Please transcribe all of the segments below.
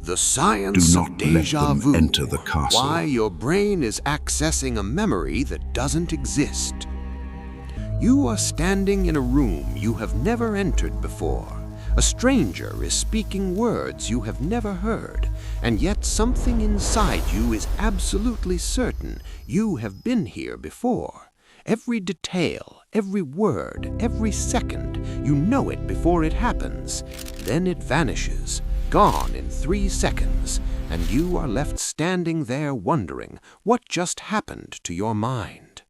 The Do science of not let déjà them vu. enter the castle. Why your brain is accessing a memory that doesn't exist. You are standing in a room you have never entered before. A stranger is speaking words you have never heard, and yet something inside you is absolutely certain you have been here before. Every detail, every word, every second, you know it before it happens. Then it vanishes, gone in 3 seconds, and you are left standing there wondering what just happened to your mind.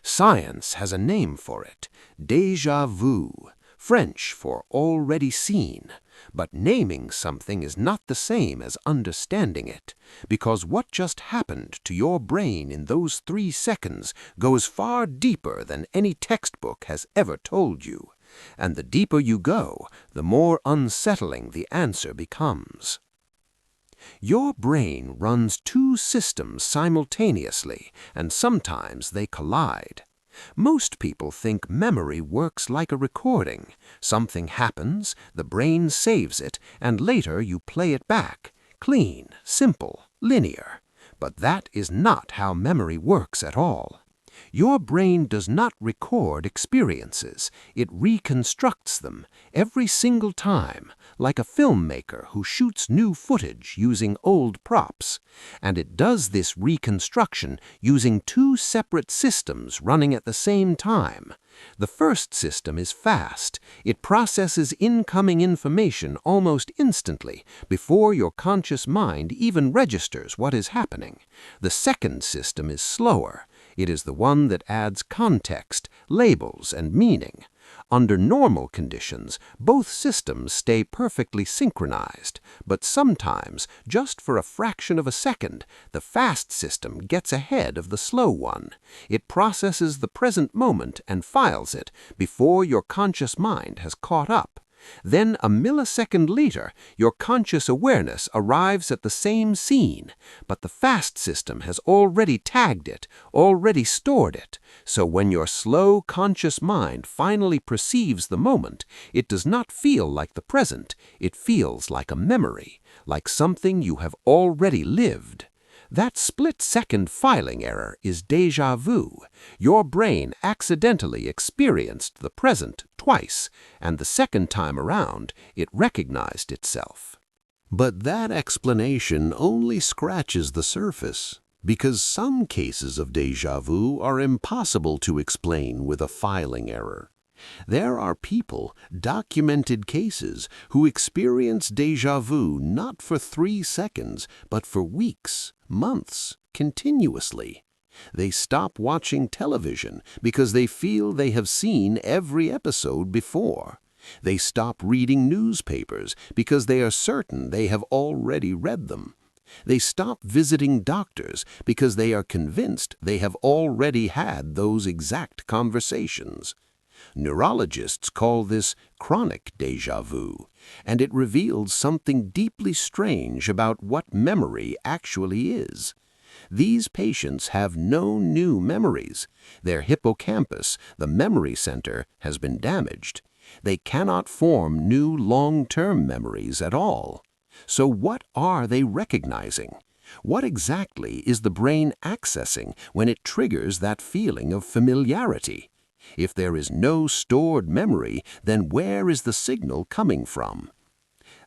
Science has a name for it, déjà vu, French for already seen. But naming something is not the same as understanding it, because what just happened to your brain in those 3 seconds goes far deeper than any textbook has ever told you. And the deeper you go, the more unsettling the answer becomes. Your brain runs 2 systems simultaneously, and sometimes they collide. Most people think memory works like a recording. Something happens, the brain saves it, and later you play it back. Clean, simple, linear. But that is not how memory works at all. Your brain does not record experiences. It reconstructs them every single time, like a filmmaker who shoots new footage using old props. And it does this reconstruction using 2 separate systems running at the same time. The first system is fast. It processes incoming information almost instantly, before your conscious mind even registers what is happening. The second system is slower. It is the one that adds context, labels, and meaning. Under normal conditions, both systems stay perfectly synchronized, but sometimes, just for a fraction of a second, the fast system gets ahead of the slow one. It processes the present moment and files it before your conscious mind has caught up. Then a millisecond later, your conscious awareness arrives at the same scene, but the fast system has already tagged it, already stored it. So when your slow, conscious mind finally perceives the moment, it does not feel like the present, it feels like a memory, like something you have already lived. That split-second filing error is déjà vu. Your brain accidentally experienced the present twice, and the second time around, it recognized itself. But that explanation only scratches the surface, because some cases of déjà vu are impossible to explain with a filing error. There are people, documented cases, who experience déjà vu not for 3 seconds, but for weeks, months, continuously. They stop watching television because they feel they have seen every episode before. They stop reading newspapers because they are certain they have already read them. They stop visiting doctors because they are convinced they have already had those exact conversations. Neurologists call this chronic déjà vu, and it reveals something deeply strange about what memory actually is. These patients have no new memories. Their hippocampus, the memory center, has been damaged. They cannot form new long-term memories at all. So what are they recognizing? What exactly is the brain accessing when it triggers that feeling of familiarity? If there is no stored memory, then where is the signal coming from?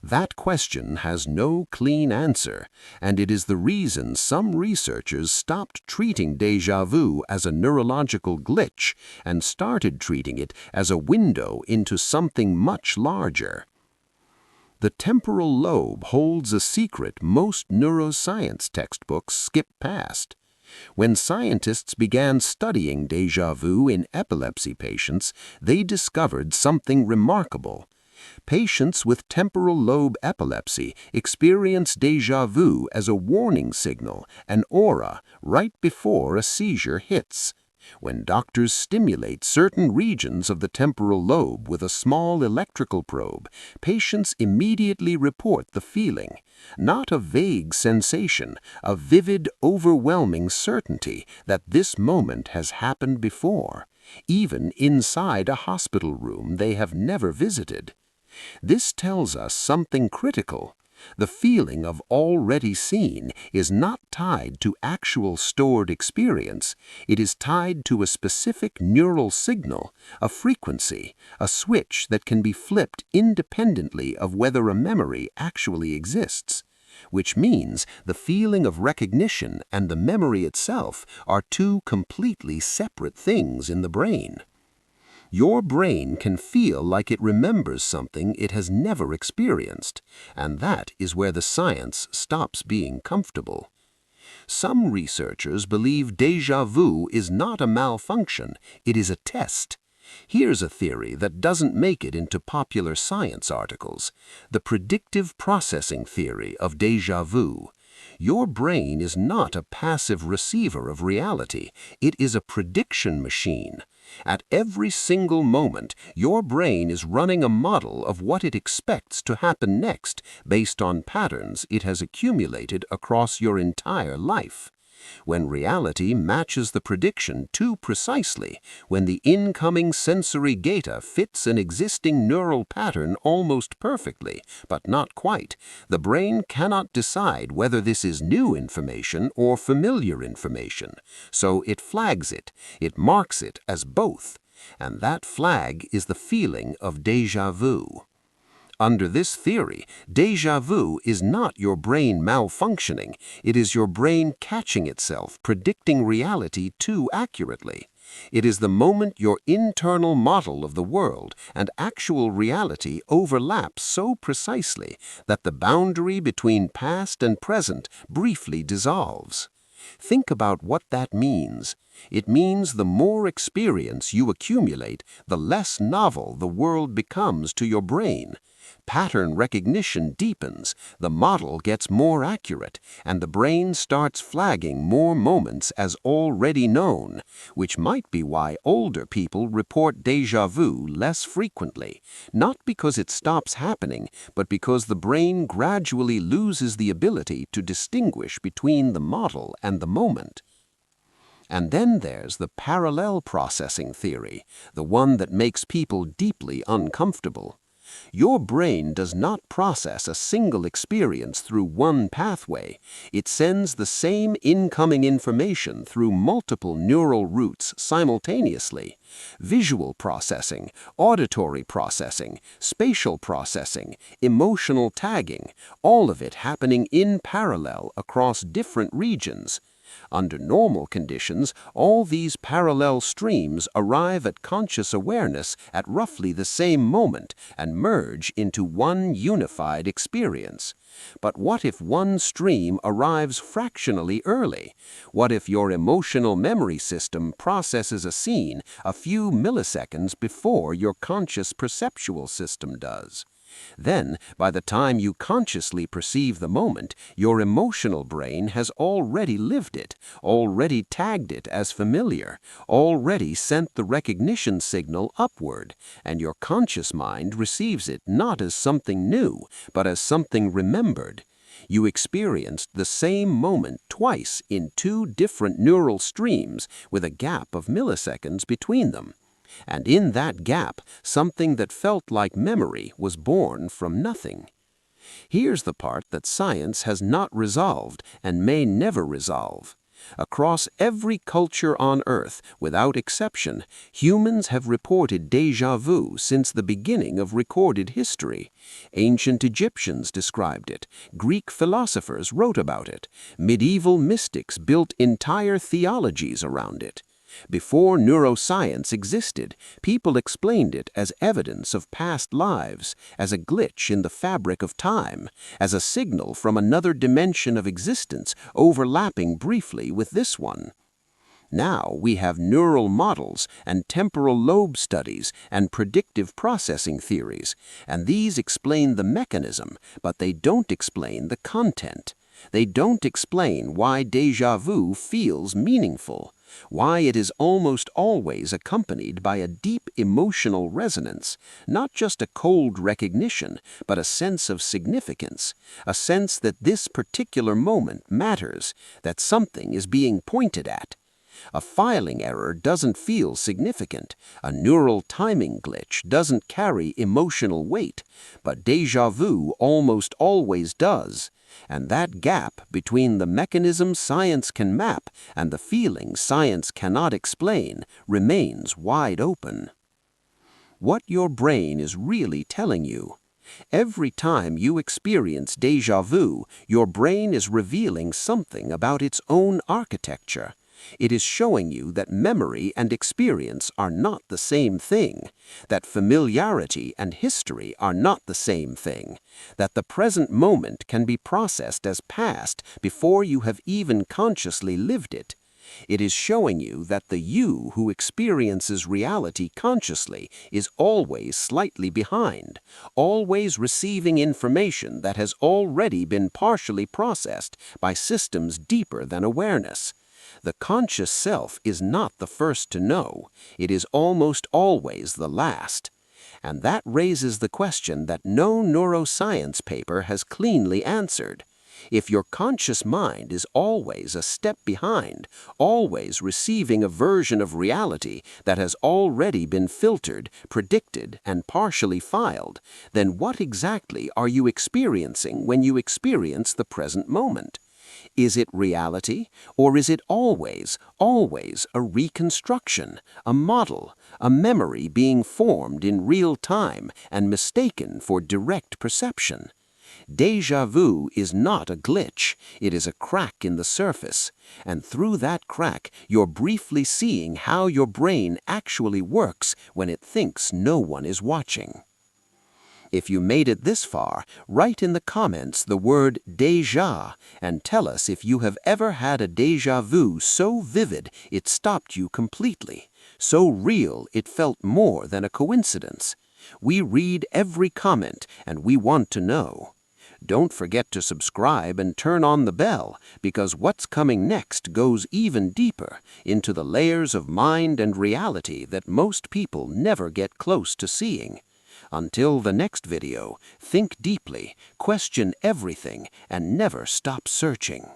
That question has no clean answer, and it is the reason some researchers stopped treating déjà vu as a neurological glitch and started treating it as a window into something much larger. The temporal lobe holds a secret most neuroscience textbooks skip past. When scientists began studying déjà vu in epilepsy patients, they discovered something remarkable. Patients with temporal lobe epilepsy experience déjà vu as a warning signal, an aura, right before a seizure hits. When doctors stimulate certain regions of the temporal lobe with a small electrical probe, patients immediately report the feeling, not a vague sensation, a vivid, overwhelming certainty that this moment has happened before, even inside a hospital room they have never visited. This tells us something critical. The feeling of already seen is not tied to actual stored experience. It is tied to a specific neural signal, a frequency, a switch that can be flipped independently of whether a memory actually exists. Which means the feeling of recognition and the memory itself are two completely separate things in the brain. Your brain can feel like it remembers something it has never experienced, and that is where the science stops being comfortable. Some researchers believe déjà vu is not a malfunction, it is a test. Here's a theory that doesn't make it into popular science articles: the predictive processing theory of déjà vu. Your brain is not a passive receiver of reality, it is a prediction machine. At every single moment, your brain is running a model of what it expects to happen next based on patterns it has accumulated across your entire life. When reality matches the prediction too precisely, when the incoming sensory data fits an existing neural pattern almost perfectly, but not quite, the brain cannot decide whether this is new information or familiar information. So it flags it, it marks it as both, and that flag is the feeling of déjà vu. Under this theory, déjà vu is not your brain malfunctioning, it is your brain catching itself predicting reality too accurately. It is the moment your internal model of the world and actual reality overlap so precisely that the boundary between past and present briefly dissolves. Think about what that means. It means the more experience you accumulate, the less novel the world becomes to your brain. Pattern recognition deepens, the model gets more accurate, and the brain starts flagging more moments as already known, which might be why older people report déjà vu less frequently, not because it stops happening, but because the brain gradually loses the ability to distinguish between the model and the moment. And then there's the parallel processing theory, the one that makes people deeply uncomfortable. Your brain does not process a single experience through one pathway. It sends the same incoming information through multiple neural routes simultaneously. Visual processing, auditory processing, spatial processing, emotional tagging, all of it happening in parallel across different regions. Under normal conditions, all these parallel streams arrive at conscious awareness at roughly the same moment and merge into one unified experience. But what if one stream arrives fractionally early? What if your emotional memory system processes a scene a few milliseconds before your conscious perceptual system does? Then, by the time you consciously perceive the moment, your emotional brain has already lived it, already tagged it as familiar, already sent the recognition signal upward, and your conscious mind receives it not as something new, but as something remembered. You experienced the same moment twice in two different neural streams with a gap of milliseconds between them. And in that gap, something that felt like memory was born from nothing. Here's the part that science has not resolved and may never resolve. Across every culture on Earth, without exception, humans have reported déjà vu since the beginning of recorded history. Ancient Egyptians described it, Greek philosophers wrote about it, medieval mystics built entire theologies around it. Before neuroscience existed, people explained it as evidence of past lives, as a glitch in the fabric of time, as a signal from another dimension of existence overlapping briefly with this one. Now we have neural models and temporal lobe studies and predictive processing theories, and these explain the mechanism, but they don't explain the content. They don't explain why déjà vu feels meaningful, why it is almost always accompanied by a deep emotional resonance, not just a cold recognition, but a sense of significance, a sense that this particular moment matters, that something is being pointed at. A filing error doesn't feel significant. A neural timing glitch doesn't carry emotional weight. But déjà vu almost always does. And that gap between the mechanism science can map and the feeling science cannot explain remains wide open. What your brain is really telling you. Every time you experience déjà vu, your brain is revealing something about its own architecture. It is showing you that memory and experience are not the same thing, that familiarity and history are not the same thing, that the present moment can be processed as past before you have even consciously lived it. It is showing you that the you who experiences reality consciously is always slightly behind, always receiving information that has already been partially processed by systems deeper than awareness. The conscious self is not the first to know, it is almost always the last. And that raises the question that no neuroscience paper has cleanly answered. If your conscious mind is always a step behind, always receiving a version of reality that has already been filtered, predicted, and partially filed, then what exactly are you experiencing when you experience the present moment? Is it reality, or is it always a reconstruction, a model, a memory being formed in real time and mistaken for direct perception? Déjà vu is not a glitch, it is a crack in the surface, and through that crack you're briefly seeing how your brain actually works when it thinks no one is watching. If you made it this far, write in the comments the word déjà and tell us if you have ever had a déjà vu so vivid it stopped you completely, so real it felt more than a coincidence. We read every comment and we want to know. Don't forget to subscribe and turn on the bell, because what's coming next goes even deeper into the layers of mind and reality that most people never get close to seeing. Until the next video, think deeply, question everything, and never stop searching.